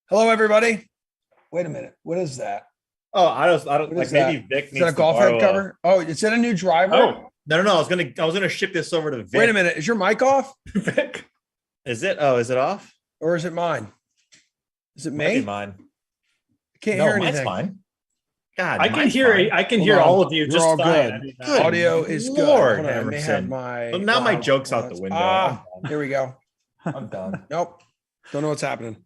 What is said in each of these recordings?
Hello, everybody. Wait a minute. What is that? Oh, I don't like maybe that? Vic is needs that a golf head cover? Oh, is that a new driver? Oh, no. I was gonna ship this over to Vic. Wait a minute. Is your mic off? Vic. Is it? Oh, is it off? Or is it mine? Is it me? Mine. Can't hear anything. Mine's fine. God, I can hear all of you. You're just all fine. good. Good Audio is Lord, good. I may have Emerson. my. Well, now my joke's out the window. Here we go. I'm done. Nope. Don't know what's happening.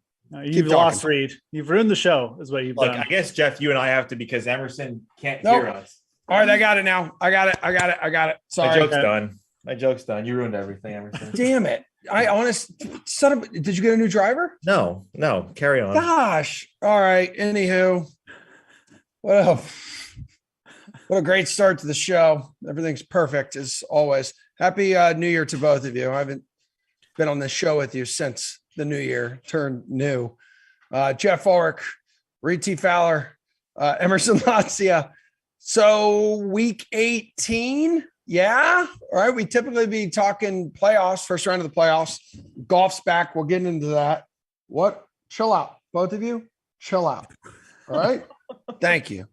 You've lost Reid. You've ruined the show, is what you've done. I guess, Geoff, you and I have to because Emerson can't hear us. All right, I got it now. I got it. Sorry. My joke's done. You ruined everything, Emerson. Damn it. Did you get a new driver? No. Carry on. Gosh. All right. Anywho. What a great start to the show. Everything's perfect as always. Happy New Year to both of you. I haven't been on this show with you since the new year turned new. Geoff, Ulrich, Reid T. Fowler, Emerson Lotzia. So week 18. Yeah. All right. We typically be talking playoffs, first round of the playoffs. Golf's back. We'll get into that. What? Chill out. Both of you, chill out. All right. Thank you.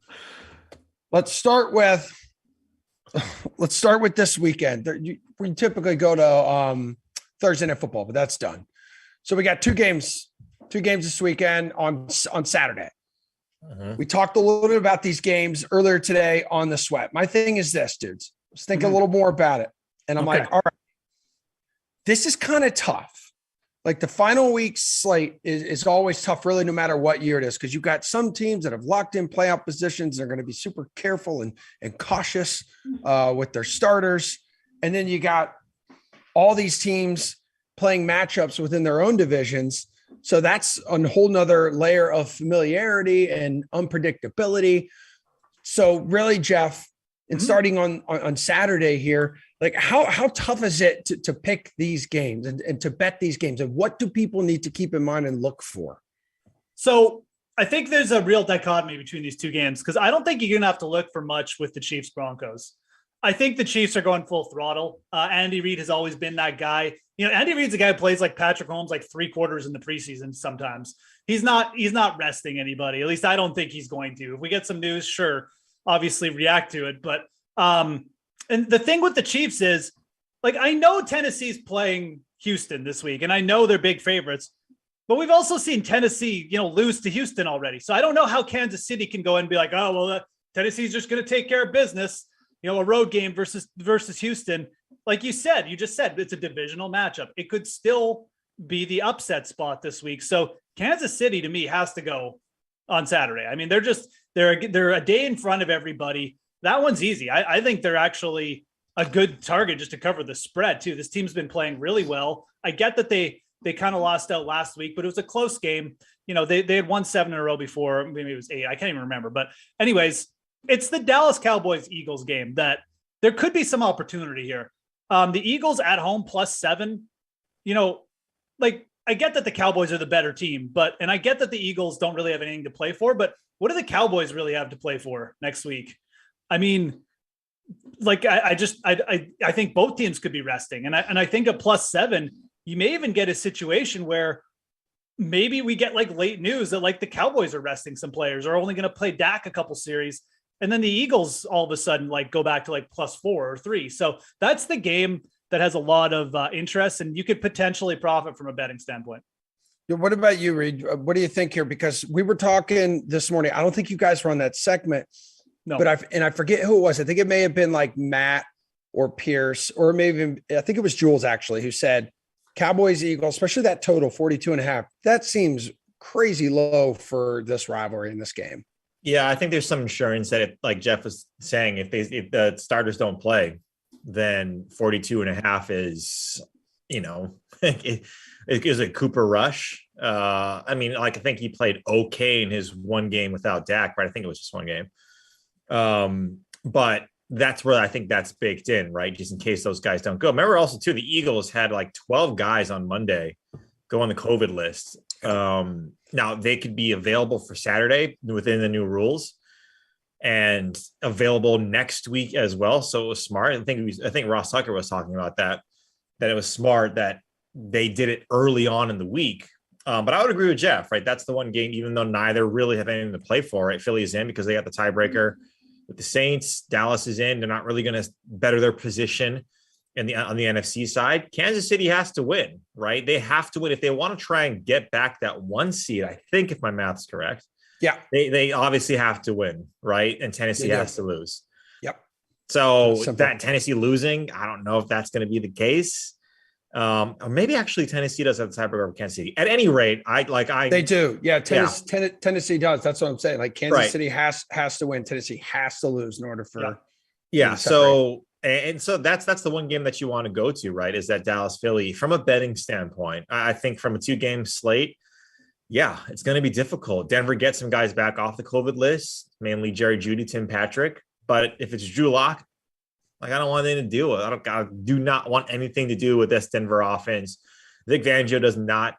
Let's start with this weekend. We typically go to Thursday Night Football, but that's done. So we got two games this weekend on Saturday. Uh-huh. We talked a little bit about these games earlier today on the sweat. My thing is this, dudes. Let's think a little more about it. And I'm like, all right, this is kind of tough. Like the final week slate is always tough, really, no matter what year it is, because you've got some teams that have locked in playoff positions. They're going to be super careful and cautious with their starters. And then you got all these teams playing matchups within their own divisions. So that's a whole nother layer of familiarity and unpredictability. So really, Geoff, and starting on Saturday here, like how tough is it to pick these games and to bet these games? And what do people need to keep in mind and look for? So I think there's a real dichotomy between these two games because I don't think you're going to have to look for much with the Chiefs Broncos. I think the Chiefs are going full throttle. Andy Reid has always been that guy. You know, Andy Reid's a guy who plays like Patrick Mahomes, like 3/4 in the preseason. Sometimes he's not resting anybody. At least I don't think he's going to. If we get some news, sure, obviously react to it. But and the thing with the Chiefs is, like, I know Tennessee's playing Houston this week, and I know they're big favorites. But we've also seen Tennessee, lose to Houston already. So I don't know how Kansas City can go and be like, oh well, Tennessee's just going to take care of business. A road game versus Houston. Like you just said, it's a divisional matchup. It could still be the upset spot this week. So Kansas City, to me, has to go on Saturday. I mean, they're a day in front of everybody. That one's easy. I think they're actually a good target just to cover the spread too. This team's been playing really well. I get that they kind of lost out last week, but it was a close game. They had won 7 in a row before. Maybe it was 8. I can't even remember. But anyways, it's the Dallas Cowboys Eagles game that there could be some opportunity here. The Eagles at home +7, I get that the Cowboys are the better team, and I get that the Eagles don't really have anything to play for, but what do the Cowboys really have to play for next week? I mean, I think both teams could be resting. And I think at +7, you may even get a situation where maybe we get like late news that like the Cowboys are resting some players or only going to play Dak a couple series. And then the Eagles all of a sudden like go back to like +4 or 3. So that's the game that has a lot of interest, and you could potentially profit from a betting standpoint. What about you, Reid? What do you think here? Because we were talking this morning. I don't think you guys were on that segment. No, but I forget who it was. I think it may have been like Matt or Pierce, or maybe I think it was Jules actually, who said Cowboys Eagles, especially that total 42.5. That seems crazy low for this rivalry in this game. Yeah, I think there's some insurance that, like Geoff was saying, if the starters don't play, then 42.5 is, Is it Cooper Rush? I mean, like I think he played okay in his one game without Dak, right? I think it was just one game. But that's where I think that's baked in, right? Just in case those guys don't go. Remember also too, the Eagles had like 12 guys on Monday go on the COVID list. Now they could be available for Saturday within the new rules and available next week as well. So it was smart. I think Ross Tucker was talking about that it was smart that they did it early on in the week. But I would agree with Geoff, right? That's the one game, even though neither really have anything to play for, right? Philly is in because they got the tiebreaker with the Saints. Dallas is in. They're not really going to better their position on the NFC side. Kansas City has to win, right? They have to win if they want to try and get back that 1 seed. I think if my math's correct. Yeah. They obviously have to win, right? And Tennessee has to lose. Yep. So that Tennessee losing, I don't know if that's going to be the case. Or maybe actually Tennessee does have the tiebreaker over Kansas City. At any rate, they do. Yeah, Tennessee does. That's what I'm saying. Like Kansas City has to win. Tennessee has to lose in order for. Yeah. So that's the one game that you want to go to, right? Is that Dallas Philly from a betting standpoint? I think from a 2-game slate, it's going to be difficult. Denver gets some guys back off the COVID list, mainly Jerry Jeudy, Tim Patrick. But if it's Drew Lock, like I don't want anything to do with it. I do not want anything to do with this Denver offense. Vic Fangio does not,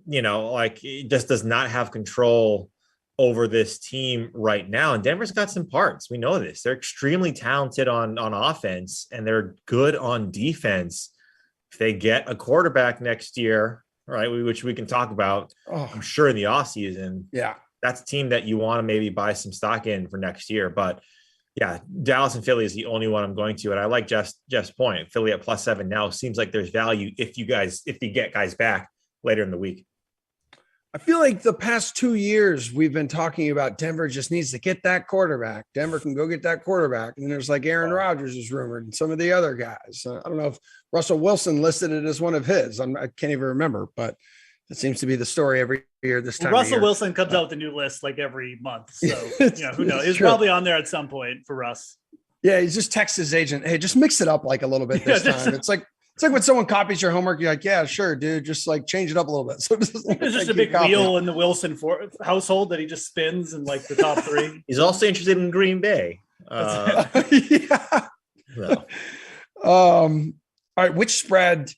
it just does not have control over this team right now. And Denver's got some parts. We know this. They're extremely talented on offense and they're good on defense. If they get a quarterback next year, right, which we can talk about, I'm sure in the offseason. Yeah. That's a team that you want to maybe buy some stock in for next year. But yeah, Dallas and Philly is the only one I'm going to. And I like Jeff's point. Philly at +7 now seems like there's value if you get guys back later in the week. I feel like the past 2 years we've been talking about Denver just needs to get that quarterback. Denver can go get that quarterback. And there's like Aaron Rodgers is rumored and some of the other guys. I don't know if Russell Wilson listed it as one of his. I can't even remember, but it seems to be the story every year this time. Russell Wilson comes out with a new list like every month. So, who knows? He's probably on there at some point for Russ. Yeah, he just texts his agent, hey, just mix it up like a little bit this time. It's like when someone copies your homework, you're like, yeah, sure, dude, just like change it up a little bit. So there's just a big wheel in the Wilson household that he just spins in like the top 3. He's also interested in Green Bay. Yeah. No. All right, which spread,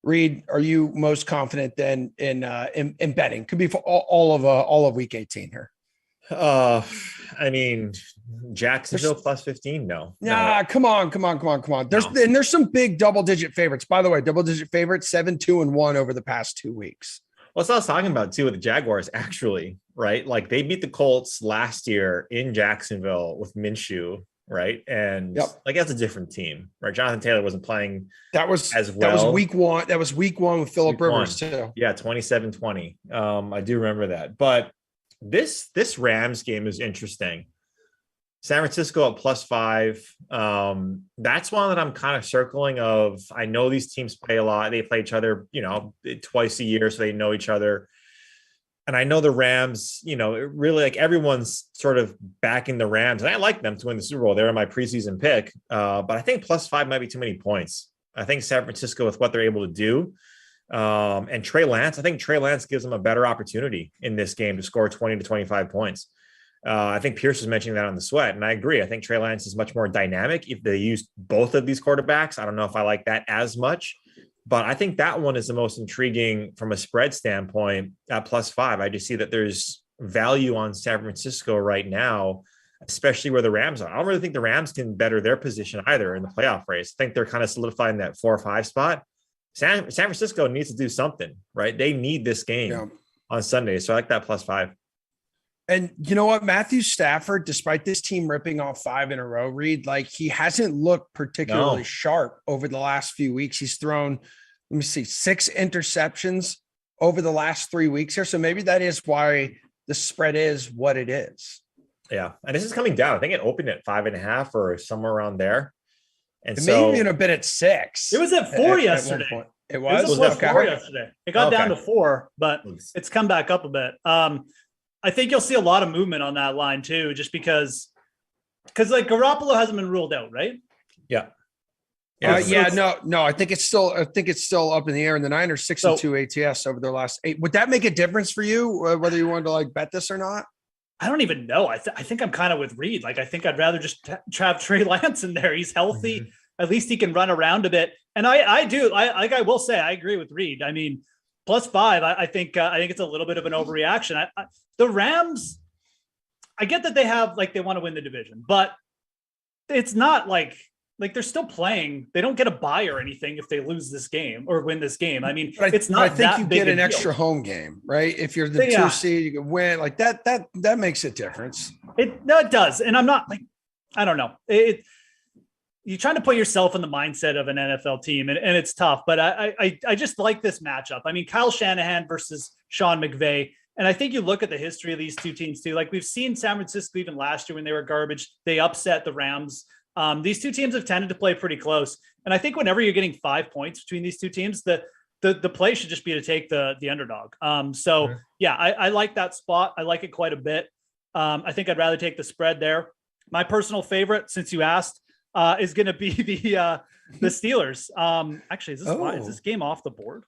Reid, are you most confident then in betting? Could be for all of week 18 here. I mean, Jacksonville +15. No. Come on. There's some big double-digit favorites. By the way, double-digit favorites 7-2-1 over the past 2 weeks. Well, that's what I was talking about too with the Jaguars, actually, right? Like they beat the Colts last year in Jacksonville with Minshew, right? And like that's a different team, right? Jonathan Taylor wasn't playing as well. That was week 1. That was week 1 with Phillip Rivers too. Yeah, 27-20. I do remember that. But this Rams game is interesting. San Francisco at +5. That's one that I'm kind of circling of. I know these teams play a lot. They play each other, twice a year, so they know each other. And I know the Rams, really like everyone's sort of backing the Rams. And I like them to win the Super Bowl. They're my preseason pick. But I think +5 might be too many points. I think San Francisco with what they're able to do. And Trey Lance, I think Trey Lance gives them a better opportunity in this game to score 20 to 25 points. I think Pierce was mentioning that on the sweat, and I agree. I think Trey Lance is much more dynamic if they use both of these quarterbacks. I don't know if I like that as much, but I think that one is the most intriguing from a spread standpoint at +5. I just see that there's value on San Francisco right now, especially where the Rams are. I don't really think the Rams can better their position either in the playoff race. I think they're kind of solidifying that 4 or 5 spot. San Francisco needs to do something, right? They need this game on Sunday. So I like that +5. And you know what? Matthew Stafford, despite this team ripping off 5 in a row, Reid, like he hasn't looked particularly sharp over the last few weeks. He's thrown, 6 interceptions over the last 3 weeks here. So maybe that is why the spread is what it is. Yeah. And this is coming down. I think it opened at 5.5 or somewhere around there. And it may even have been at 6. It was at 4 yesterday. It was at 4 yesterday. It got down to 4, but it's come back up a bit. I think you'll see a lot of movement on that line too, just because like Garoppolo hasn't been ruled out, right? Yeah. No. I think it's still up in the air. And the Niners 6-2 ATS over their last 8. Would that make a difference for you, whether you wanted to like bet this or not? I don't even know. I think I'm kind of with Reid. Like, I think I'd rather just have Trey Lance in there. He's healthy. Mm-hmm. At least he can run around a bit. And I will say, I agree with Reid. I mean, +5, I think it's a little bit of an overreaction. The Rams, I get that they want to win the division, but it's not like they're still playing. They don't get a bye or anything if they lose this game or win this game. I mean, it's not. I think you get an extra home game, right? If you're the 2 seed, you can win like that. That makes a difference. It does, and I'm not I don't know. You're trying to put yourself in the mindset of an NFL team, and it's tough. But I just like this matchup. I mean, Kyle Shanahan versus Sean McVay. And I think you look at the history of these two teams too. Like, we've seen San Francisco even last year when they were garbage, they upset the Rams. These two teams have tended to play pretty close. And I think whenever you're getting 5 points between these two teams, the play should just be to take the underdog. I like that spot. I like it quite a bit. I think I'd rather take the spread there. My personal favorite, since you asked, is going to be the Steelers. Actually, is this game off the board?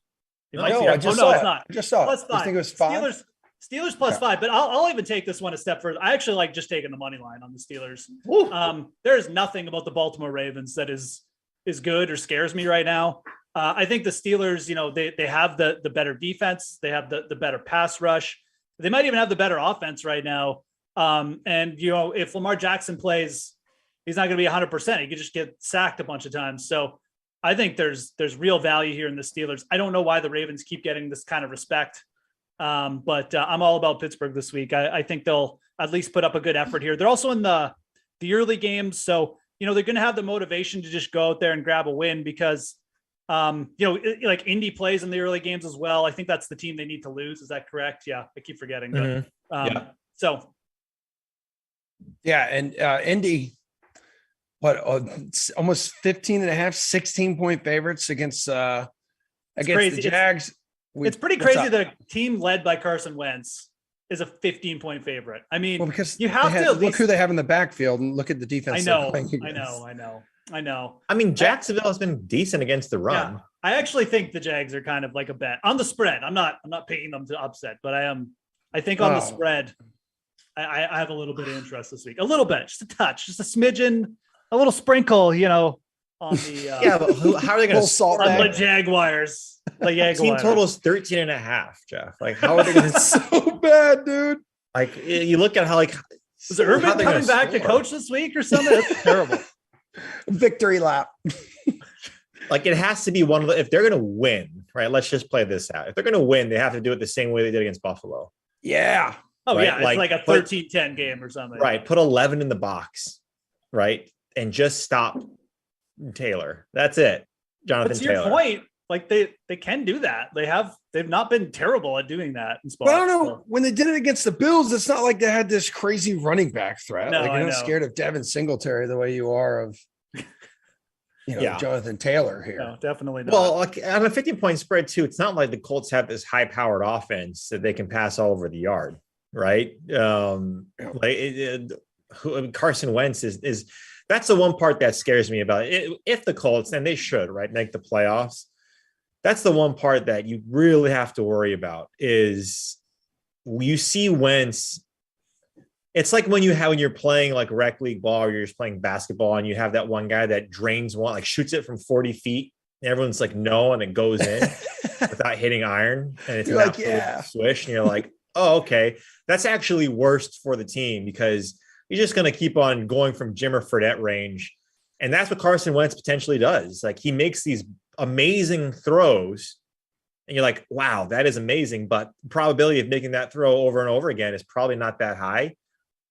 I just saw it. It's not. I just saw it. +5. I think it was 5. Steelers +5, but I'll even take this one a step further. I actually like just taking the money line on the Steelers. There is nothing about the Baltimore Ravens that is good or scares me right now. I think the Steelers, they have the better defense. They have the better pass rush. They might even have the better offense right now. If Lamar Jackson plays, he's not going to be 100%. He could just get sacked a bunch of times. So I think there's real value here in the Steelers. I don't know why the Ravens keep getting this kind of respect. But I'm all about Pittsburgh this week. I think they'll at least put up a good effort here. They're also in the early games. So, they're going to have the motivation to just go out there and grab a win because, like Indy plays in the early games as well. I think that's the team they need to lose. Is that correct? Yeah. I keep forgetting. Mm-hmm. So. Yeah. And Indy, almost 15.5, 16-point favorites against the Jags. It's pretty crazy. The team led by Carson Wentz is a 15-point favorite. I mean, because you have to look who they have in the backfield and look at the defense. I know. I mean, Jacksonville has been decent against the run. Yeah, I actually think the Jags are kind of like a bet on the spread. I'm not picking them to upset, but I think on the spread, I have a little bit of interest this week. A little bit, just a touch, just a smidgen, a little sprinkle, on the but how are they going to salt on the Jaguars? The Jaguars. Team total is 13.5, Geoff. Like, how are they going to? So bad, dude. Like, you look at how is Urban coming back to coach this week or something? That's terrible. Victory lap. Like, it has to be one of the. If they're going to win, right? Let's just play this out. If they're going to win, they have to do it the same way they did against Buffalo. Yeah. Oh, right? Yeah. It's like a 13-10 game or something. Right. Put 11 in the box, right, and just stop Taylor. That's it. Jonathan Taylor. Your point. Like, they can do that. They've not been terrible at doing that in spots. But I don't know. When they did it against the Bills, it's not like they had this crazy running back threat. No, you're not scared of Devin Singletary the way you are of Jonathan Taylor here. No, definitely not. Well, on a 15-point spread too, it's not like the Colts have this high-powered offense that they can pass all over the yard, right? Carson Wentz is that's the one part that scares me about it. If the Colts, and they should, right, make the playoffs, that's the one part that you really have to worry about is you see Wentz. It's like when you're playing like rec league ball or you're just playing basketball and you have that one guy that drains one, like shoots it from 40 feet. And everyone's like, no, and it goes in without hitting iron. And it's like, swish. And you're like, oh, okay. That's actually worst for the team because you're just going to keep on going from Jimmer Fredette range. And that's what Carson Wentz potentially does. Like, he makes these amazing throws and you're like, wow, that is amazing. But the probability of making that throw over and over again is probably not that high.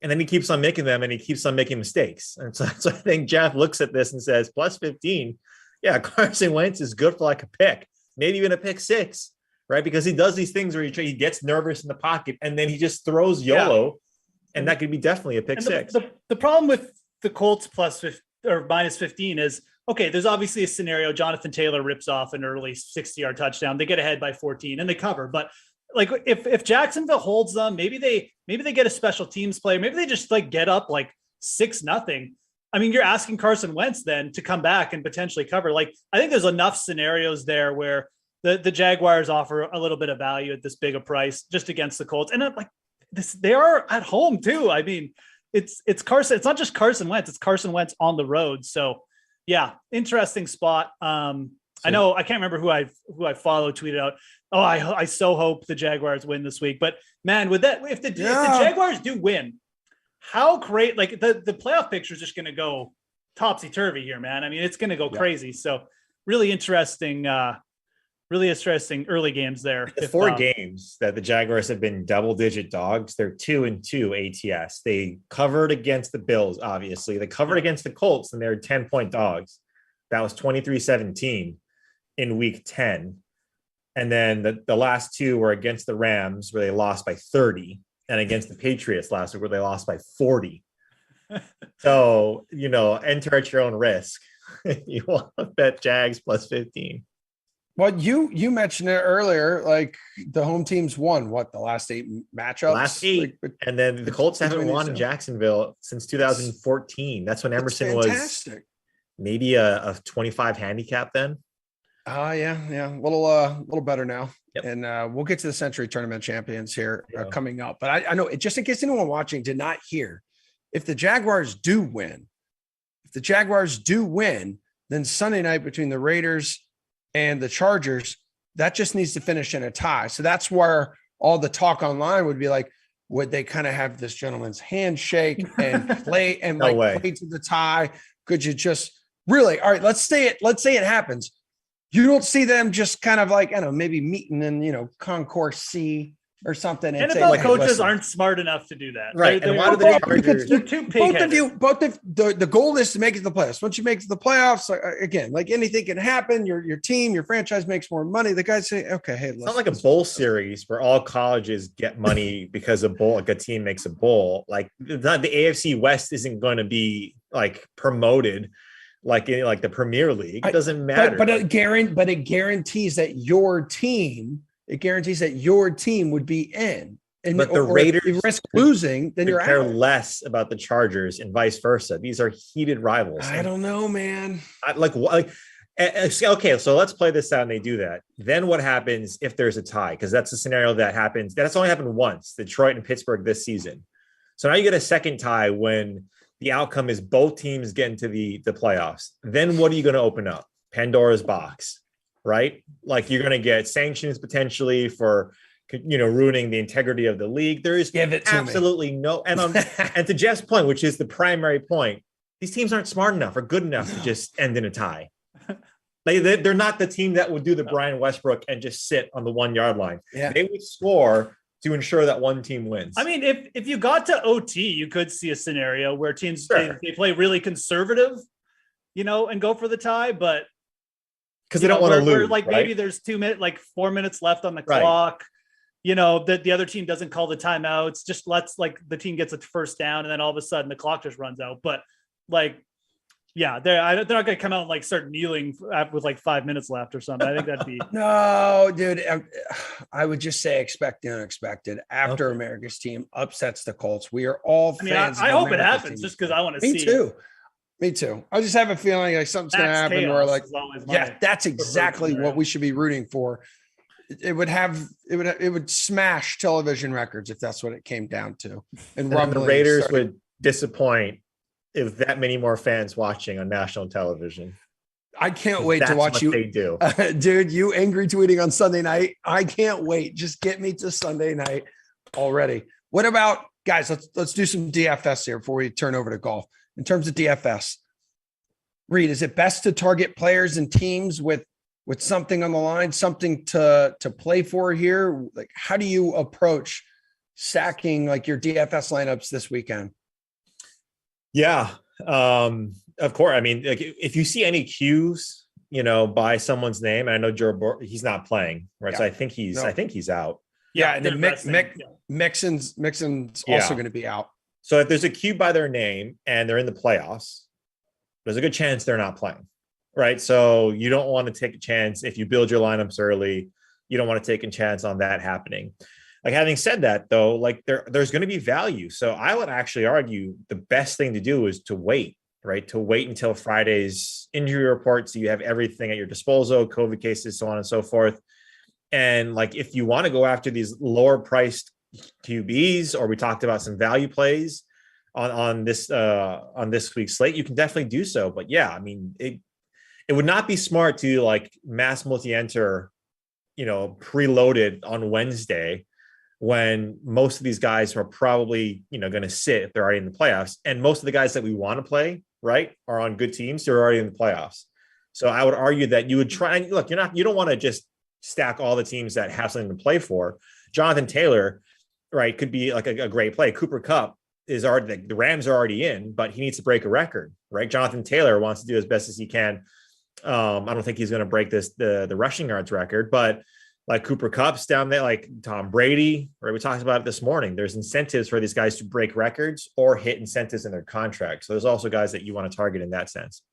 And then he keeps on making them and he keeps on making mistakes. And so I think Geoff looks at this and says, plus 15. Yeah, Carson Wentz is good for like a pick, maybe even a pick 6, right? Because he does these things where he gets nervous in the pocket and then he just throws YOLO. And that could be definitely a pick 6. The problem with the Colts minus 15 is, okay, there's obviously a scenario. Jonathan Taylor rips off an early 60-yard touchdown. They get ahead by 14 and they cover. But like if Jacksonville holds them, maybe they get a special teams player. Maybe they just like get up like 6-0. I mean, you're asking Carson Wentz then to come back and potentially cover. Like, I think there's enough scenarios there where the Jaguars offer a little bit of value at this big a price just against the Colts. And like this, they are at home too. I mean, it's Carson. It's not just Carson Wentz. It's Carson Wentz on the road. So yeah, interesting spot. I know I can't remember who I follow tweeted out. Oh, I so hope the Jaguars win this week. But man, with that, if the Jaguars do win, how great! Like the playoff picture is just going to go topsy turvy here, man. I mean, it's going to go crazy. So really interesting early games there. The 4 games that the Jaguars have been double-digit dogs, they're 2-2 ATS. They covered against the Bills, obviously. They covered against the Colts, and they're 10-point dogs. That was 23-17 in week 10. And then the last 2 were against the Rams, where they lost by 30, and against the Patriots last week, where they lost by 40. So, enter at your own risk. You want to bet Jags plus 15. Well, you mentioned it earlier, like the home teams won the last 8 matchups? Last 8. Like, and then the Colts haven't won in Jacksonville since 2014. That's when Emerson was maybe a 25 handicap then. Yeah. A little better now. Yep. And we'll get to the Century Tournament champions here coming up. But I know, just in case anyone watching did not hear, if the Jaguars do win, then Sunday night between the Raiders and the Chargers, that just needs to finish in a tie. So that's where all the talk online would be like, would they kind of have this gentleman's handshake and play and play to the tie? Could you just really, all right, let's say it happens. You don't see them just kind of like, I don't know, maybe meeting in, Concourse C or something. And NFL coaches aren't smart enough to do that. Right. And why do the Chargers? They're too pig-headed. The goal is to make it to the playoffs. Once you make it to the playoffs, again, like anything can happen. Your team, your franchise makes more money. The guys say, okay, hey, it's not like a bowl series where all colleges get money because a team makes a bowl. Like the AFC West isn't going to be like promoted like the Premier League. It doesn't matter. But it guarantees that your team. It guarantees that your team would be in. And but the Raiders, if you risk losing, then you're care out. Less about the Chargers and vice versa. These are heated rivals. I don't know, man. Okay, so let's play this out and they do that. Then what happens if there's a tie? Because that's a scenario that happens. That's only happened once, Detroit and Pittsburgh this season. So now you get a second tie when the outcome is both teams get into the playoffs. Then what are you going to open up? Pandora's box. Right? Like you're going to get sanctions potentially for, ruining the integrity of the league. There is absolutely no, and to Geoff's point, which is the primary point, these teams aren't smart enough or good enough to just end in a tie. They're not the team that would do the Brian Westbrook and just sit on the 1 yard line. Yeah. They would score to ensure that one team wins. I mean, if you got to OT, you could see a scenario where teams, they play really conservative, and go for the tie, but because they don't want to lose. Like maybe there's 4 minutes left on the clock. That the other team doesn't call the timeouts. Just lets the team gets a first down, and then all of a sudden the clock just runs out. But they're not going to come out and start kneeling with 5 minutes left or something. I think that'd be no, dude. I would just say expect the unexpected. After America's team upsets the Colts, we are all fans. I hope it happens just because I want to see. Me too. I just have a feeling like something's going to happen where that's exactly what we should be rooting for. It would smash television records if that's what it came down to. And the Raiders would disappoint if that many more fans watching on national television. I can't wait to watch you. They do. Dude, you angry tweeting on Sunday night. I can't wait. Just get me to Sunday night already. What about guys? Let's do some DFS here before we turn over to golf. In terms of DFS, Reid, is it best to target players and teams with something on the line, something to play for here? Like, how do you approach stacking your DFS lineups this weekend? Yeah, of course. I mean, if you see any cues, by someone's name, and I know Joe, he's not playing, right? Yeah. So I think he's out. Yeah, and then Mixon's also going to be out. So if there's a cue by their name and they're in the playoffs, there's a good chance they're not playing, right? So you don't want to take a chance if you build your lineups early. You don't want to take a chance on that happening. Having said that, though, there's going to be value. So I would actually argue the best thing to do is to wait, right? To wait until Friday's injury report, so you have everything at your disposal, COVID cases, so on and so forth. And like, if you want to go after these lower priced QBs, or we talked about some value plays on this week's slate, you can definitely do so. But yeah, I mean, it would not be smart to like mass multi-enter, preloaded on Wednesday, when most of these guys are probably, going to sit if they're already in the playoffs. And most of the guys that we want to play, right, are on good teams. They're already in the playoffs. So I would argue that you would try and look, you don't want to just stack all the teams that have something to play for. Jonathan Taylor, right, could be like a great play. Cooper Kupp is already, the Rams are already in, but he needs to break a record, right? Jonathan Taylor wants to do as best as he can. I don't think he's going to break the rushing yards record, but like Cooper Kupp's down there, like Tom Brady, right? We talked about it this morning. There's incentives for these guys to break records or hit incentives in their contract. So there's also guys that you want to target in that sense.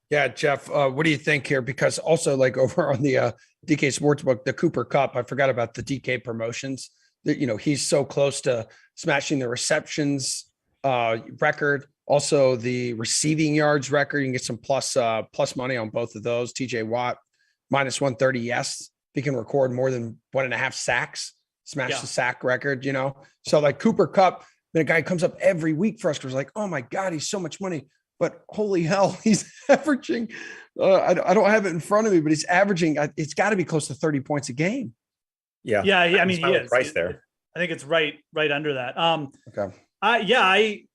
Yeah, Geoff, what do you think here? Because also like over on the DK Sportsbook, the Cooper Kupp, I forgot about the DK promotions. That he's so close to smashing the receptions record. Also the receiving yards record. You can get some plus money on both of those. TJ Watt minus 130. Yes. He can record more than 1.5 sacks, smash the sack record, So like Cooper Kupp, the guy comes up every week for us because like, oh my God, he's so much money. But holy hell, he's averaging, I don't have it in front of me, but he's averaging, it's got to be close to 30 points a game. Yeah. Yeah. I mean, he is. Price there. I think it's right under that. Okay. I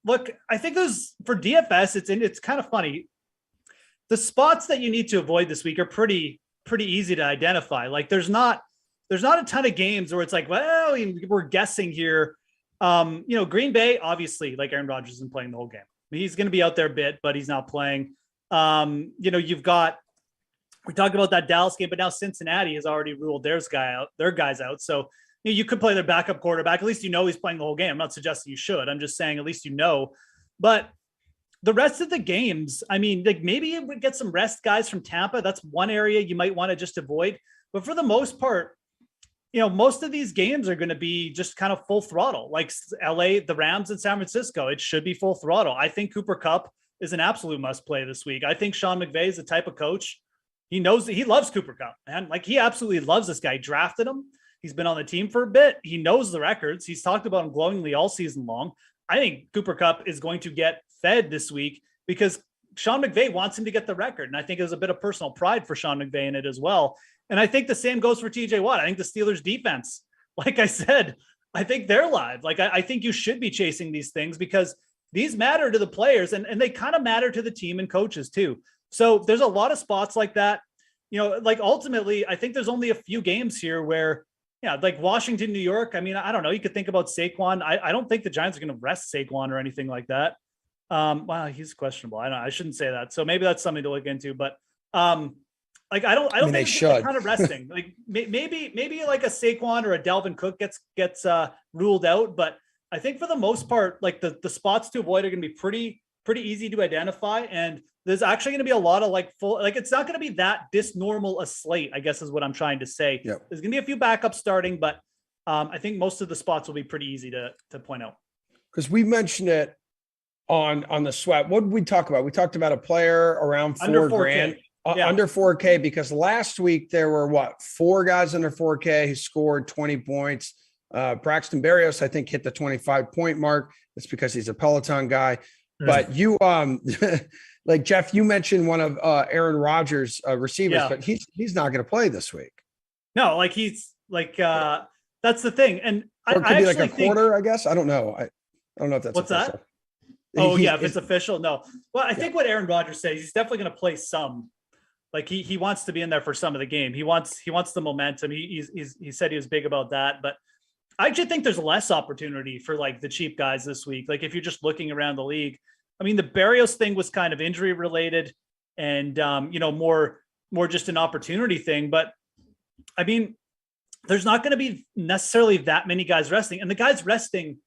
think those for DFS, it's kind of funny. The spots that you need to avoid this week are pretty easy to identify. Like there's not a ton of games where it's like, well, we're guessing here. Green Bay, obviously, like Aaron Rodgers isn't playing the whole game. He's going to be out there a bit, but he's not playing. We talked about that Dallas game, but now Cincinnati has already ruled their guys out. So you could play their backup quarterback. At least he's playing the whole game. I'm not suggesting you should. I'm just saying at least But the rest of the games, I mean, like maybe it would get some rest guys from Tampa. That's one area you might want to just avoid. But for the most part, most of these games are going to be just kind of full throttle. Like LA, the Rams and San Francisco, it should be full throttle. I think Cooper Kupp is an absolute must play this week. I think Sean McVay is the type of coach. He knows that he loves Cooper Kupp, man. Like he absolutely loves this guy. He drafted him. He's been on the team for a bit. He knows the records. He's talked about him glowingly all season long. I think Cooper Kupp is going to get fed this week because Sean McVay wants him to get the record. And I think there's a bit of personal pride for Sean McVay in it as well. And I think the same goes for TJ Watt. I think the Steelers defense, like I said, I think they're live. Like I think you should be chasing these things because these matter to the players and they kind of matter to the team and coaches too. So there's a lot of spots like that. Like ultimately, I think there's only a few games here where, like Washington, New York. I mean, I don't know. You could think about Saquon. I don't think the Giants are going to rest Saquon or anything like that. Well, he's questionable. I shouldn't say that. So maybe that's something to look into. But I don't think they should kind of resting. Like maybe like a Saquon or a Dalvin Cook gets ruled out. But I think for the most part, like the spots to avoid are going to be pretty easy to identify. And there's actually going to be a lot of it's not going to be that disnormal a slate, I guess is what I'm trying to say. Yep. There's going to be a few backups starting, but I think most of the spots will be pretty easy to point out. Because we mentioned it on the sweat. What did we talk about? We talked about a player around $4,000, under 4K, because last week there were 4 guys under 4K who scored 20 points. Braxton Berrios, I think, hit the 25-point mark. It's because he's a Peloton guy. But you, like Geoff, you mentioned one of Aaron Rodgers' receivers, but he's not going to play this week. No, like he's like that's the thing, and or it could be like a quarter, I guess. I don't know. I don't know if that's what's official. That. Oh yeah, if it's official, no. Well, I think what Aaron Rodgers says, he's definitely going to play some. Like he wants to be in there for some of the game. He wants the momentum. He said he was big about that, but I actually think there's less opportunity for like the cheap guys this week. Like if you're just looking around the league, I mean, the Berrios thing was kind of injury related and, more just an opportunity thing. But I mean, there's not going to be necessarily that many guys resting, and the guys resting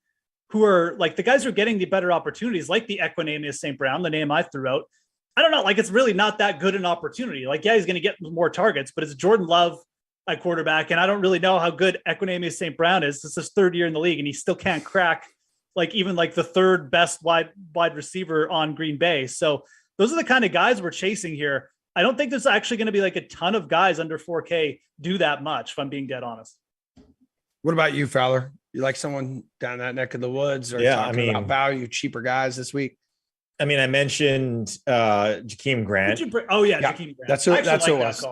who are like the guys who are getting the better opportunities, like the Equanimeous St. Brown, the name I threw out. I don't know. Like it's really not that good an opportunity. Like, yeah, he's going to get more targets, but it's Jordan Love at quarterback. And I don't really know how good Equanimeous St. Brown is. This is his 3rd year in the league and he still can't crack like even like the third best wide receiver on Green Bay. So those are the kind of guys we're chasing here. I don't think there's actually going to be like a ton of guys under 4K do that much, if I'm being dead honest. What about you, Fowler? You like someone down that neck of the woods, or talking about value, cheaper guys this week? I mean, I mentioned Jakeem Grant. Jakeem Grant. That's who it was.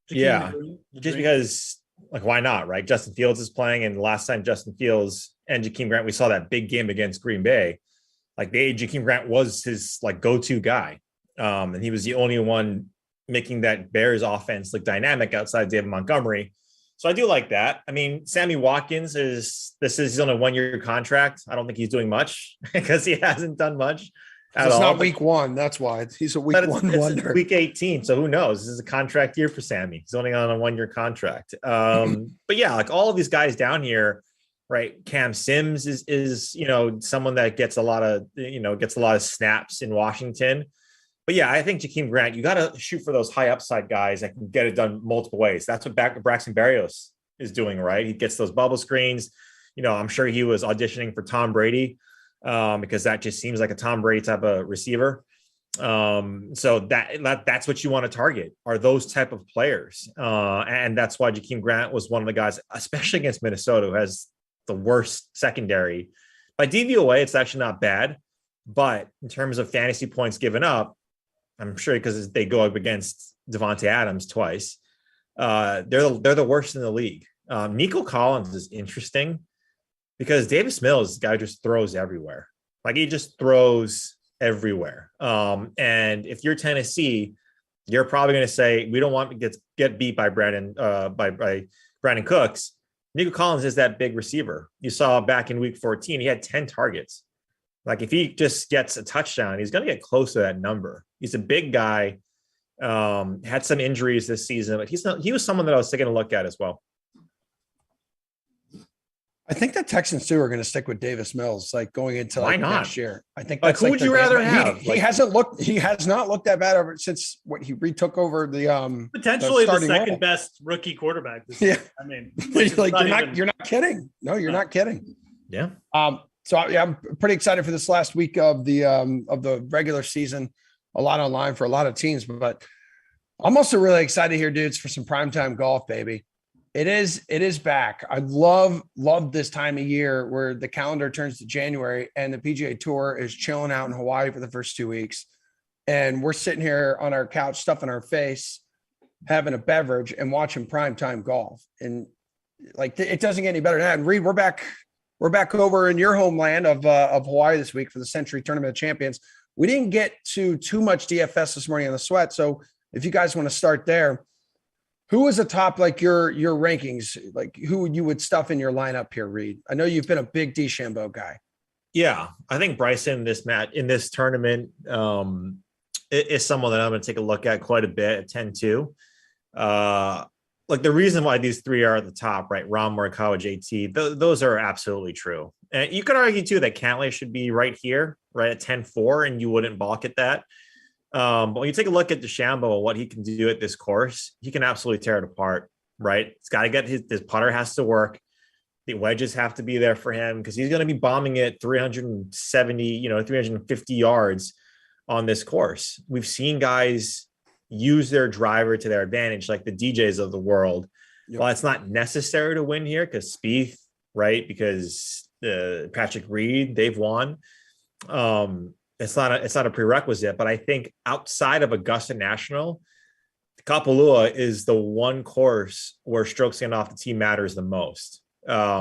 Just because, like, why not, right? Justin Fields is playing, and last time Justin Fields and Jakeem Grant, we saw that big game against Green Bay. Like, Jakeem Grant was his like go-to guy, and he was the only one making that Bears offense look dynamic outside David Montgomery. So I do like that. I mean, Sammy Watkins he's on a 1-year contract. I don't think he's doing much because he hasn't done much. It's not week one. That's why he's a week one wonder. Week 18. So who knows? This is a contract year for Sammy. He's only on a 1-year contract. But yeah, like all of these guys down here, right? Cam Sims is someone that gets a lot of snaps in Washington. But yeah, I think Jakeem Grant, you got to shoot for those high upside guys that can get it done multiple ways. That's what Braxton Berrios is doing, right? He gets those bubble screens. I'm sure he was auditioning for Tom Brady because that just seems like a Tom Brady type of receiver. So that's what you want to target, are those type of players. And that's why Jakeem Grant was one of the guys, especially against Minnesota, who has the worst secondary. By DVOA, it's actually not bad. But in terms of fantasy points given up, I'm sure because they go up against Devontae Adams twice. They're the worst in the league. Niko Collins is interesting because Davis Mills, this guy just throws everywhere. Like, he just throws everywhere. And if you're Tennessee, you're probably going to say, we don't want to get beat by Brandon Cooks. Niko Collins is that big receiver. You saw back in week 14, he had 10 targets. Like, if he just gets a touchdown, he's going to get close to that number. He's a big guy, had some injuries this season, but he was someone that I was taking a look at as well. I think the Texans too are going to stick with Davis Mills, like going into next year. I think that's who would you rather have? He has not looked that bad ever since he retook over the potentially the second best rookie quarterback this year. I mean, you're not kidding. No, you're not kidding. Yeah. So yeah, I'm pretty excited for this last week of the regular season. A lot online for a lot of teams, but I'm also really excited here, dudes, for some primetime golf, baby. It is back. I love this time of year where the calendar turns to January and the PGA Tour is chilling out in Hawaii for the first 2 weeks. And we're sitting here on our couch, stuffing our face, having a beverage and watching primetime golf. And like, it doesn't get any better than that. And Reid, we're back over in your homeland of Hawaii this week for the Century Tournament of Champions. We didn't get to too much DFS this morning on the sweat. So if you guys want to start there, who is atop like your rankings, like who you would stuff in your lineup here, Reid? I know you've been a big DeChambeau guy. Yeah, I think Bryson in this tournament is someone that I'm going to take a look at quite a bit at 10-2. Like, the reason why these three are at the top, right? Rahm, Morikawa, JT, those are absolutely true. And you could argue too that Cantlay should be right here, right at 10-4, and you wouldn't balk at that. But when you take a look at DeChambeau and what he can do at this course, he can absolutely tear it apart, right? It's got to get his putter has to work. The wedges have to be there for him because he's going to be bombing it 370, 350 yards on this course. We've seen guys use their driver to their advantage, like the DJs of the world. Yep. Well, it's not necessary to win here because Spieth, right? Because Patrick Reed, they've won. It's not a prerequisite, but I think outside of Augusta National, Kapalua is the one course where strokes getting off the tee matters the most,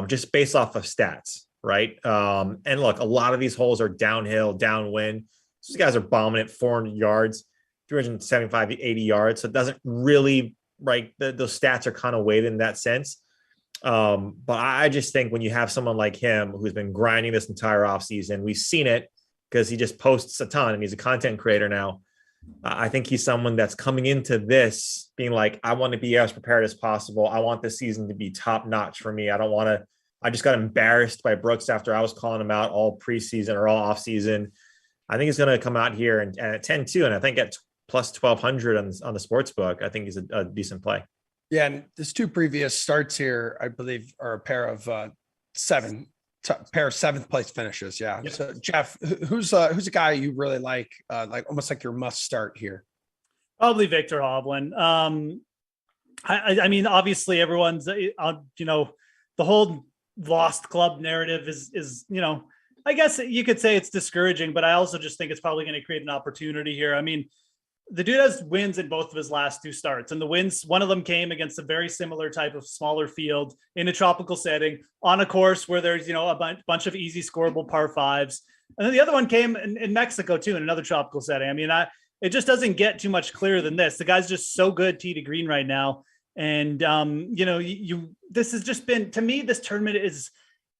just based off of stats, right? And look, a lot of these holes are downhill, downwind. These guys are bombing it 400 yards, 375, 80 yards. So it doesn't really, right? Those stats are kind of weighted in that sense. But I just think when you have someone like him who's been grinding this entire offseason, we've seen it because he just posts a ton and he's a content creator now. I think he's someone that's coming into this being like, I want to be as prepared as possible. I want this season to be top notch for me. I just got embarrassed by Brooks after I was calling him out all preseason or all off season. I think he's going to come out here and at 10-2. And I think at plus 1,200 on the sports book, I think he's a decent play. Yeah. And his two previous starts here, I believe, are a pair of 7 pair of 7th place finishes. Yeah. Yep. So Geoff, who's a guy you really like almost like your must start here? Probably Victor Hovland. I mean, obviously everyone's, the whole lost club narrative is, I guess you could say it's discouraging, but I also just think it's probably going to create an opportunity here. I mean, the dude has wins in both of his last 2 starts, and the wins, one of them came against a very similar type of smaller field in a tropical setting on a course where there's, a bunch of easy scoreable par 5s. And then the other one came in Mexico too, in another tropical setting. I mean, it just doesn't get too much clearer than this. The guy's just so good tee to green right now. And, this has just been, to me, this tournament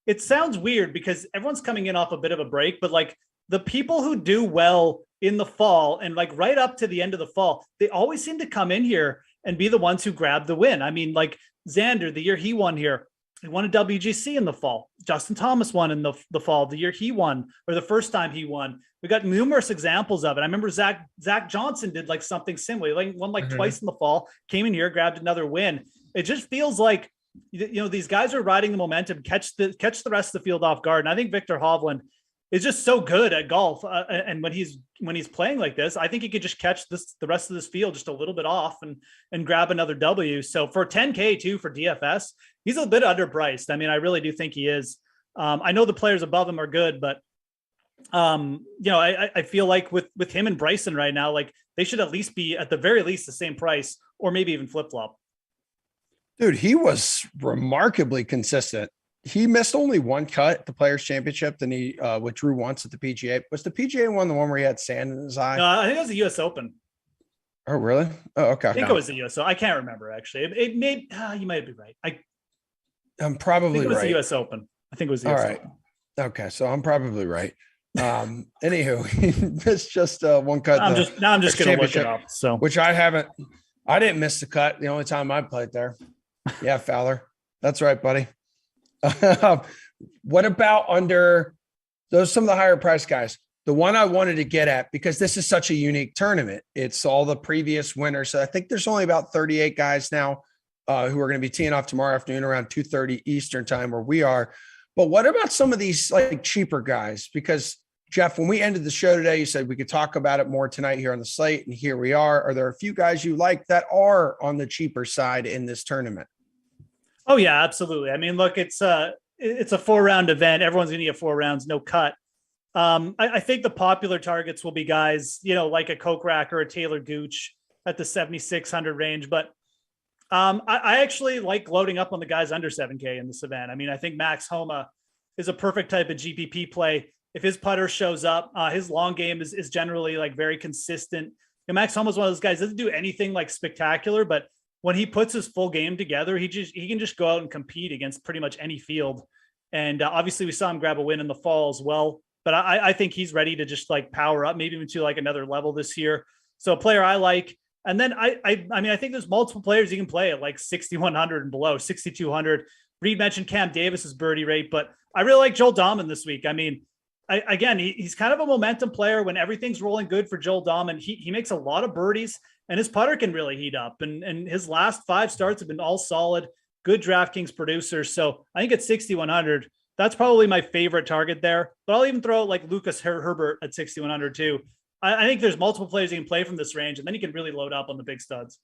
it sounds weird because everyone's coming in off a bit of a break, but like the people who do well in the fall and like right up to the end of the fall, they always seem to come in here and be the ones who grab the win. I mean, like Xander, the year he won here, he won a WGC in the fall. Justin Thomas won in the fall, the year he won, or the first time he won. We got numerous examples of it. I remember Zach Johnson did like something similar. He won twice in the fall, came in here, grabbed another win. It just feels like, these guys are riding the momentum, catch the rest of the field off guard. And I think Victor Hovland is just so good at golf. And when he's playing like this, I think he could just catch the rest of this field just a little bit off and grab another W. So for 10K too, for DFS, he's a bit underpriced. I mean, I really do think he is. I know the players above him are good, but I feel like with him and Bryson right now, like they should at least be at the very least the same price, or maybe even flip flop. Dude, he was remarkably consistent. He missed only 1 cut at the Players Championship, then he withdrew once at the PGA. Was the PGA one the one where he had sand in his eye? No, I think it was the U.S. Open. Oh, really? Oh, okay. I think it was the U.S. So I can't remember actually. It made you might be right. I'm probably right. It was right. the U.S. Open. I think it was the U.S. Open. Okay, so I'm probably right. Anywho, he missed just 1 cut. I'm just gonna look it up. So which I didn't miss the cut the only time I played there. Yeah, Fowler. That's right, buddy. What about under some of the higher price guys? The one I wanted to get at, because this is such a unique tournament, it's all the previous winners. So I think there's only about 38 guys now who are going to be teeing off tomorrow afternoon around 2:30 Eastern time where we are. But what about some of these like cheaper guys? Because Geoff, when we ended the show today, you said we could talk about it more tonight here on the slate. And here we are. Are there a few guys you like that are on the cheaper side in this tournament? Oh yeah, absolutely. I mean, look, it's a 4-round event. Everyone's going to get 4 rounds, no cut. I think the popular targets will be guys, like a Kokrak or a Taylor Gooch at the 7,600 range. But I actually like loading up on the guys under 7K in this event. I mean, I think Max Homa is a perfect type of GPP play. If his putter shows up, his long game is generally like very consistent. And Max Homa is one of those guys, doesn't do anything like spectacular, but when he puts his full game together, he can just go out and compete against pretty much any field. And obviously we saw him grab a win in the fall as well. But I think he's ready to just like power up, maybe even to like another level this year. So a player I like. And then I mean, I think there's multiple players you can play at like 6,100 and below, 6,200. Reid mentioned Cam Davis's birdie rate, but I really like Joel Dahman this week. I mean, he's kind of a momentum player. When everything's rolling good for Joel Dahman, he makes a lot of birdies and his putter can really heat up. And his last 5 starts have been all solid, good DraftKings producers. So I think at 6,100, that's probably my favorite target there. But I'll even throw out like Lucas Herbert at 6,100 too. I think there's multiple players you can play from this range, and then you can really load up on the big studs.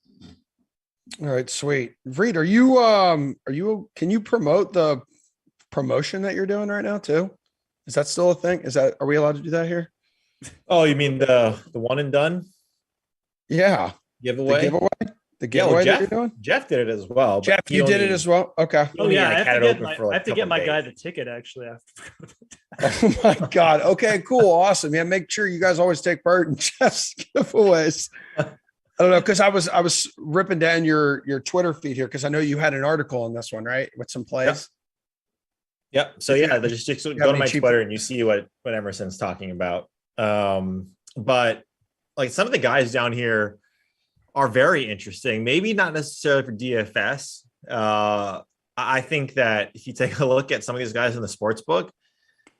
All right, sweet. Reid, can you promote the promotion that you're doing right now too? Is that still a thing? Are we allowed to do that here? Oh, you mean the one and done? Yeah. Giveaway? The giveaway Geoff, that you're doing? Geoff did it as well. Geoff, you did it as well? Okay. Oh yeah, I have to get my guy the ticket actually. Oh my God. Okay, cool. Awesome. Yeah. Make sure you guys always take part in Geoff's giveaways. I don't know. Cause I was ripping down your Twitter feed here. Cause I know you had an article on this one, right? With some plays. Yep. So yeah, just go to my Twitter and you see what Emerson's talking about. But like some of the guys down here are very interesting. Maybe not necessarily for DFS. I think that if you take a look at some of these guys in the sports book,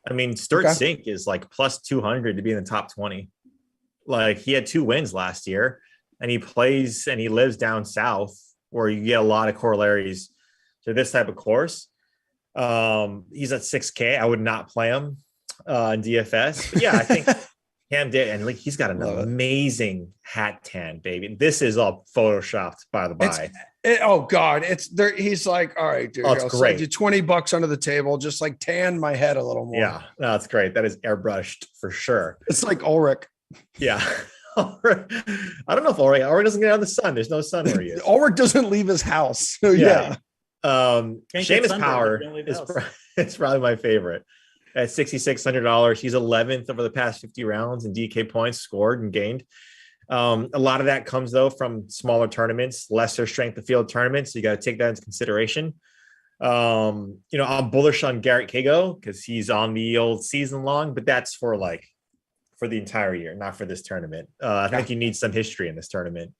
I mean, Sturt Sink is like plus 200 to be in the top 20. Like he had 2 wins last year and he plays and he lives down south where you get a lot of corollaries to this type of course. He's at 6K. I would not play him in DFS. But yeah, I think Cam did, and like he's got an amazing hat tan, baby. This is all photoshopped, by the by. Oh God, it's there. He's like, all right, dude, Oh, it's I'll great. send you $20 under the table, just like tan my head a little more. Yeah, no, that's great. That is airbrushed for sure. It's like Ulrich. Yeah. I don't know if Ulrich doesn't get out of the sun. There's no sun where he is. Ulrich doesn't leave his house. So yeah. Seamus Power is it's probably my favorite. At $6,600, he's 11th over the past 50 rounds in DK points scored and gained. A lot of that comes though from smaller tournaments, lesser strength of field tournaments. So you got to take that into consideration. I'm bullish on Garrett Kago because he's on the old season long, but that's for the entire year, not for this tournament. I think you need some history in this tournament.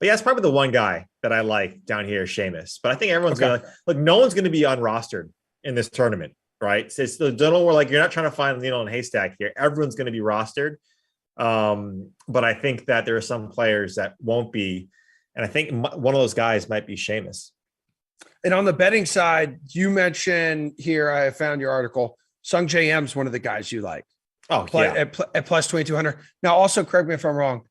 But yeah, it's probably the one guy that I like down here, Seamus. But I think everyone's no one's going to be unrostered in this tournament, right? So it's the don't where you're not trying to find a needle in a haystack here. Everyone's going to be rostered. But I think that there are some players that won't be. And I think one of those guys might be Seamus. And on the betting side, you mentioned here, I found your article, Sung J M's one of the guys you like. Oh, at plus 2,200. Now, also correct me if I'm wrong.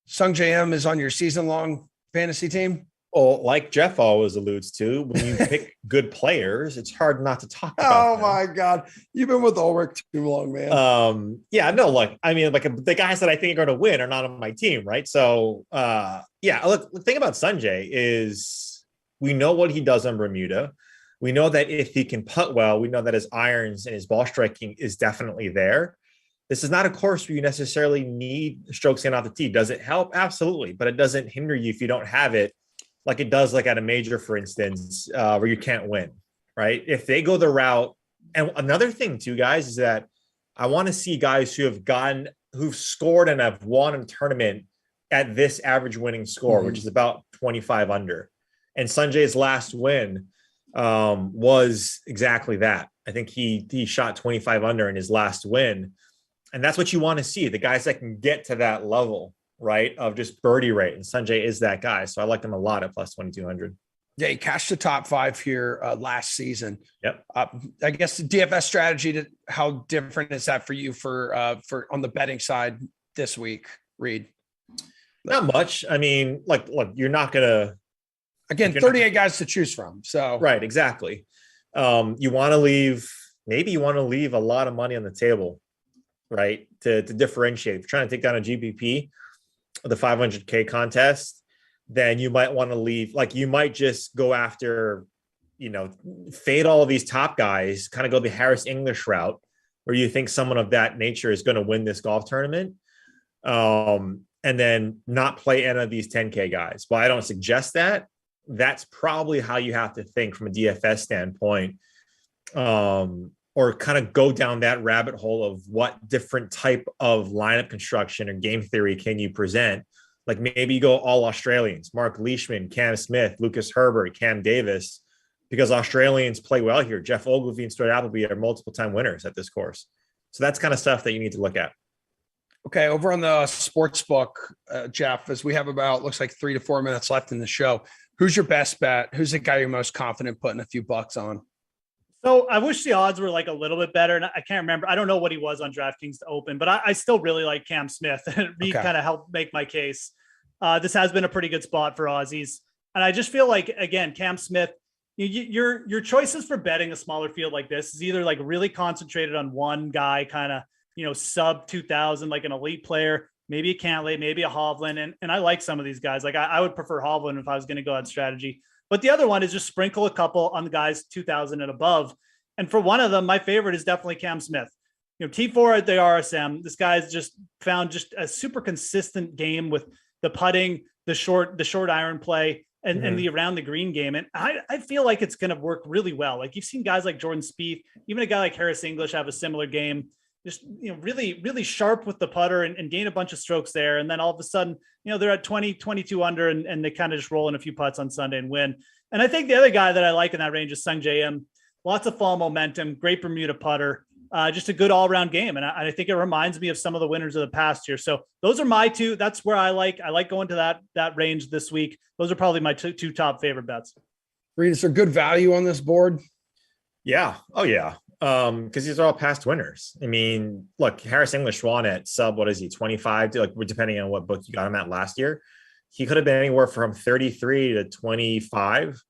Sung J M is on your season-long fantasy team. Well, like Geoff always alludes to, when you pick good players, it's hard not to talk about them. My God. You've been with Ulrich too long, man. The guys that I think are going to win are not on my team, right? So, look, the thing about Sanjay is we know what he does on Bermuda. We know that if he can putt well, we know that his irons and his ball striking is definitely there. This is not a course where you necessarily need strokes in off the tee. Does it help? Absolutely. But it doesn't hinder you if you don't have it like it does at a major, for instance, where you can't win, right? If they go the route. And another thing too, guys, is that I want to see guys who've scored and have won a tournament at this average winning score, which is about 25 under. And Sanjay's last win was exactly that. I think he shot 25 under in his last win. And that's what you want to see, the guys that can get to that level, right, of just birdie rate. And Sanjay is that guy. So I like him a lot at plus 2,200. Yeah, he cashed the top 5 here last season. Yep. I guess the DFS strategy, how different is that for you for on the betting side this week, Reid? Not much. I mean, look, you're not going to. Again, 38 guys to choose from. So right, exactly. You want to leave a lot of money on the table, right? To differentiate. If you're trying to take down a GPP, the 500K contest, then you might want to leave. You might just go after, fade all of these top guys, kind of go the Harris English route, where you think someone of that nature is going to win this golf tournament. And then not play any of these 10K guys. Well, I don't suggest that. That's probably how you have to think from a DFS standpoint, or kind of go down that rabbit hole of what different type of lineup construction or game theory can you present. Maybe you go all Australians, Mark Leishman, Cam Smith, Lucas Herbert, Cam Davis, because Australians play well here. Jeff Ogilvie and Stuart Appleby are multiple time winners at this course. So that's kind of stuff that you need to look at. Okay, over on the sports book, Geoff, as we have looks like 3 to 4 minutes left in the show. Who's your best bet? Who's the guy you're most confident putting a few bucks on? So I wish the odds were a little bit better. And I can't remember. I don't know what he was on DraftKings to open, but I still really like Cam Smith. Reid kind of helped make my case. This has been a pretty good spot for Aussies. And I just feel like, again, Cam Smith, your choices for betting a smaller field like this is either really concentrated on one guy, kind of, sub 2,000, like an elite player, maybe a Cantlay, maybe a Hovland. And I like some of these guys. I would prefer Hovland if I was going to go on strategy. But the other one is just sprinkle a couple on the guys 2,000 and above. And for one of them, my favorite is definitely Cam Smith. T4 at the RSM, this guy's just found just a super consistent game with the putting, the short iron play, and the around the green game. And I feel like it's going to work really well. You've seen guys like Jordan Spieth, even a guy like Harris English have a similar game. Just, really, really sharp with the putter and gain a bunch of strokes there. And then all of a sudden, they're at 22 under and they kind of just roll in a few putts on Sunday and win. And I think the other guy that I like in that range is Sung J M. Lots of fall momentum, great Bermuda putter, just a good all-around game. And I think it reminds me of some of the winners of the past year. So those are my two. That's where I like going to that range this week. Those are probably my two top favorite bets. Reid, is there good value on this board? Yeah. Oh, yeah. Because these are all past winners. I mean, look, Harris English won at sub, what is he, 25? Like, depending on what book you got him at last year. He could have been anywhere from 33 to 25.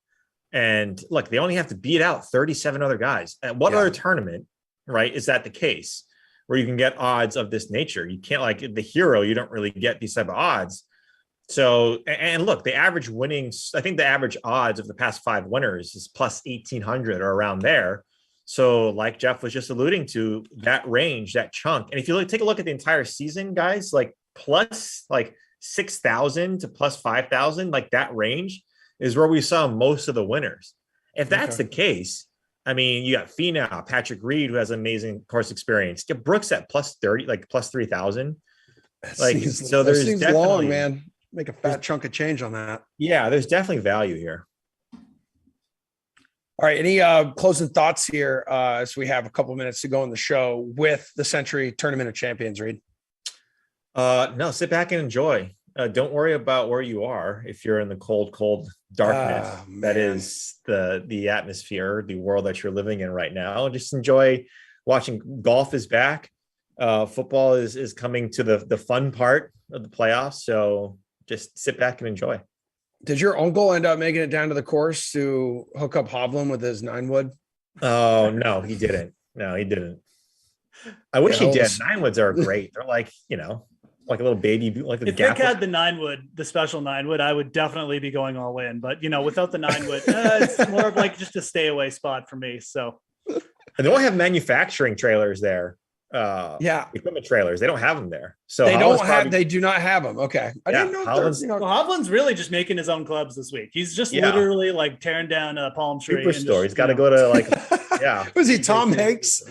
And look, they only have to beat out 37 other guys. At what other tournament, right, is that the case where you can get odds of this nature? You can't, like the hero, you don't really get these type of odds. So, and look, the average winnings, I think the average odds of the past 5 winners is plus 1,800 or around there. So like Geoff was just alluding to, that range, that chunk. And if you take a look at the entire season, guys, like plus like 6,000 to plus 5,000, like that range is where we saw most of the winners. If that's the case, I mean, you got Finau, Patrick Reid, who has amazing course experience. Get Brooks at plus 30, like plus 3,000. Like, so there's definitely long, man. Make a fat chunk of change on that. Yeah, there's definitely value here. All right. Any closing thoughts here as we have a couple of minutes to go in the show with the Century Tournament of Champions, Reid? No, sit back and enjoy. Don't worry about where you are if you're in the cold darkness that is the atmosphere, the world that you're living in right now. Just enjoy watching. Golf is back. Football is coming to the fun part of the playoffs. So just sit back and enjoy. Did your uncle end up making it down to the course to hook up Hovland with his 9-wood? Oh, no, he didn't. No, he didn't. I wish he did. 9-woods are great. They're like, like a little baby, like the if Nick had the 9-wood, the special 9-wood, I would definitely be going all in. But without the 9-wood, it's more of like just a stay away spot for me. So, and they don't have manufacturing trailers there. Equipment trailers. They don't have them there. So they do not have them. Okay. I didn't know. Hovland's really just making his own clubs this week. He's just literally like tearing down a palm tree. Superstore. He's got to go to Was he Tom Hanks?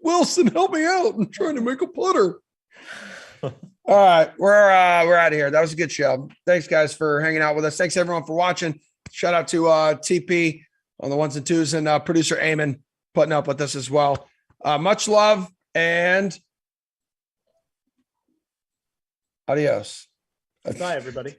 Wilson, help me out. I'm trying to make a putter. All right. We're out of here. That was a good show. Thanks guys for hanging out with us. Thanks everyone for watching. Shout out to TP on the 1s and 2s and producer Eamon putting up with us as well. Much love and adios. Bye, everybody.